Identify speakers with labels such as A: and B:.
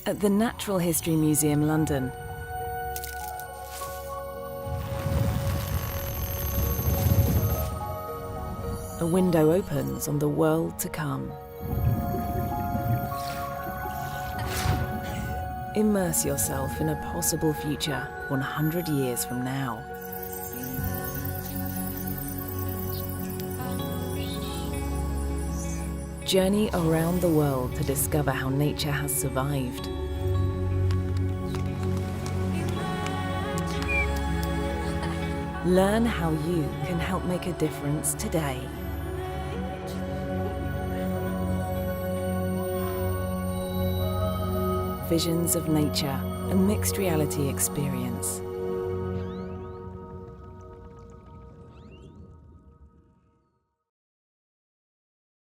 A: At the Natural History Museum, London, a window opens on the world to come. Immerse yourself in a possible future 100 years from now. Journey around the world to discover how nature has survived. Learn how you can help make a difference today. Visions of nature, a mixed reality experience.